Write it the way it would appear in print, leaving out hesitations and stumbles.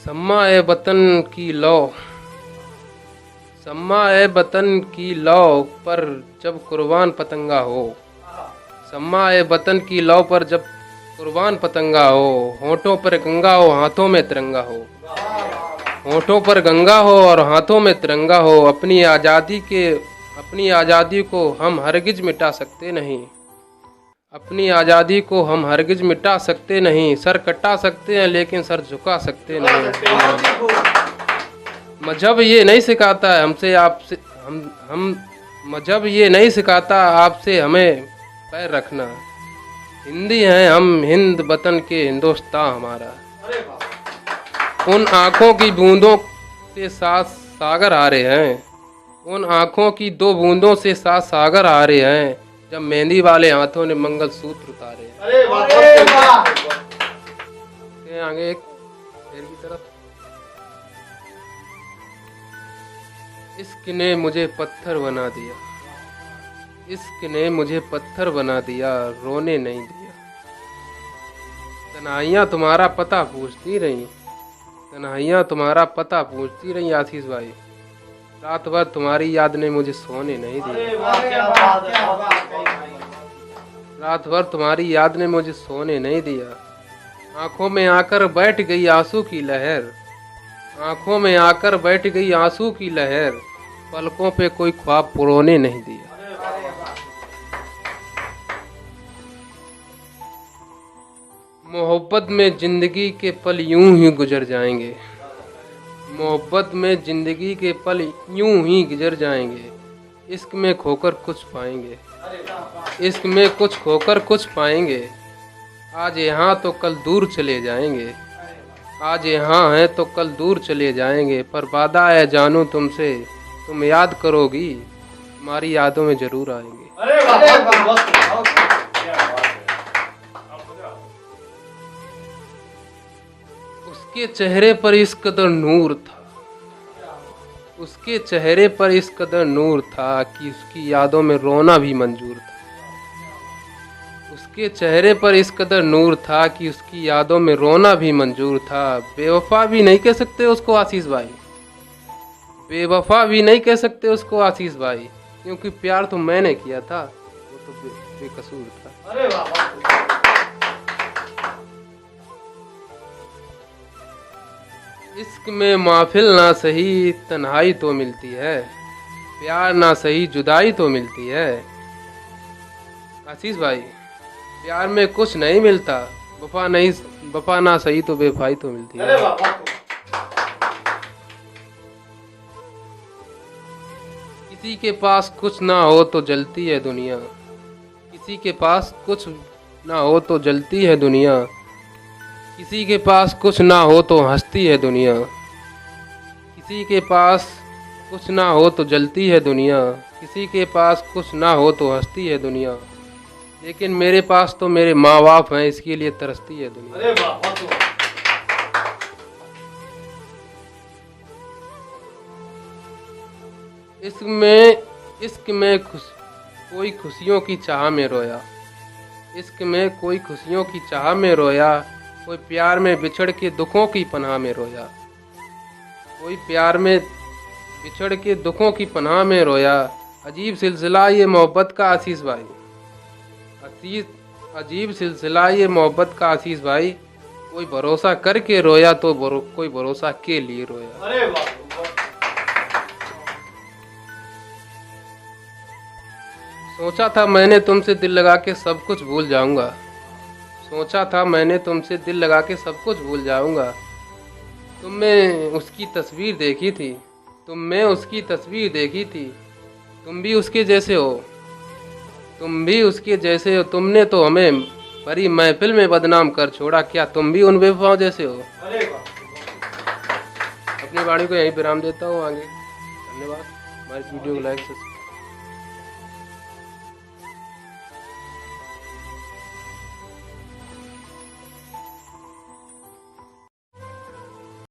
सम्मा ए वतन की लौ, सम्मा ए वतन की लौ पर जब कुर्बान पतंगा हो। सम्मा ए वतन की लौ पर जब कुर्बान पतंगा हो। होठों पर गंगा हो हाथों में तिरंगा हो। होठों पर गंगा हो और हाथों में तिरंगा हो। अपनी आज़ादी को हम हरगिज मिटा सकते नहीं। अपनी आज़ादी को हम हरगिज मिटा सकते नहीं। सर कटा सकते हैं लेकिन सर झुका सकते नहीं। मजहब ये नहीं सिखाता है हमसे आपसे हम मजहब ये नहीं सिखाता आपसे हमें पैर रखना। हिंदी हैं हम, हिंद वतन के हिंदुस्तान हमारा। उन आँखों की बूंदों से सात सागर आ रहे हैं। उन आँखों की दो बूंदों से सात सागर आ रहे हैं जब मेहंदी वाले हाथों ने मंगलसूत्र उतारे। आगे एक शेर की तरफ। इश्क ने मुझे पत्थर बना दिया, इश्क ने मुझे पत्थर बना दिया, रोने नहीं दिया। तन्हाइयाँ तुम्हारा पता पूछती रही, तन्हाइयाँ तुम्हारा पता पूछती रही आशीष भाई। रात भर तुम्हारी याद ने मुझे सोने नहीं दिया। रात भर तुम्हारी याद ने मुझे सोने नहीं दिया। आंखों में आकर बैठ गई आंसू की लहर, आंखों में आकर बैठ गई आंसू की लहर, पलकों पे कोई ख्वाब पुरोने नहीं दिया। मोहब्बत में जिंदगी के पल यूं ही गुजर जाएंगे, मोहब्बत में जिंदगी के पल यूं ही गुजर जाएंगे। इश्क में खोकर कुछ पाएंगे, इश्क में कुछ खोकर कुछ पाएंगे। आज यहाँ तो कल दूर चले जाएंगे, आज यहाँ हैं तो कल दूर चले जाएंगे। पर वादा है जानू तुमसे, तुम याद करोगी, हमारी यादों में जरूर आएंगे। उसके चेहरे पर इस कदर नूर था, उसके चेहरे पर इस कदर नूर था कि उसकी यादों में रोना भी मंजूर था। उसके चेहरे पर इस कदर नूर था कि उसकी यादों में रोना भी मंजूर था। बेवफा भी नहीं कह सकते उसको आशीष भाई, बेवफा भी नहीं कह सकते उसको आशीष भाई, क्योंकि प्यार तो मैंने किया था, वो तो बेकसूर था। इश्क में महफिल ना सही तन्हाई तो मिलती है, प्यार ना सही जुदाई तो मिलती है। आशीष भाई प्यार में कुछ नहीं मिलता, वफा ना सही तो बेवफाई तो मिलती है। किसी के पास कुछ ना हो तो जलती है दुनिया, किसी के पास कुछ ना हो तो जलती है दुनिया। किसी के पास कुछ ना हो तो हंसती है दुनिया, किसी के पास कुछ ना हो तो जलती है दुनिया। किसी के पास कुछ ना हो तो हंसती है दुनिया, लेकिन मेरे पास तो मेरे माँ बाप हैं, इसके लिए तरसती है दुनिया। इश्क में कोई खुशियों की चाह में रोया, इश्क में कोई खुशियों की चाह में रोया। कोई प्यार में बिछड़ के दुखों की पनाह में रोया, कोई प्यार में बिछड़ के दुखों की पनाह में रोया। अजीब सिलसिला ये मोहब्बत का आशीष भाई, अजीब सिलसिला ये मोहब्बत का आशीष भाई। कोई भरोसा करके रोया तो कोई भरोसा के लिए रोया। सोचा था मैंने तुमसे दिल लगा के सब कुछ भूल जाऊंगा, सोचा था मैंने तुमसे दिल लगा के सब कुछ भूल जाऊंगा। तुमने उसकी तस्वीर देखी थी, तुमने उसकी तस्वीर देखी थी। तुम भी उसके जैसे हो, तुम भी उसके जैसे हो। तुमने तो हमें बड़ी महफिल में बदनाम कर छोड़ा, क्या तुम भी उन बेवफाओं जैसे हो। अपनी वाणी को यहीं विराम देता हूँ। आगे धन्यवाद। हमारी वीडियो को लाइक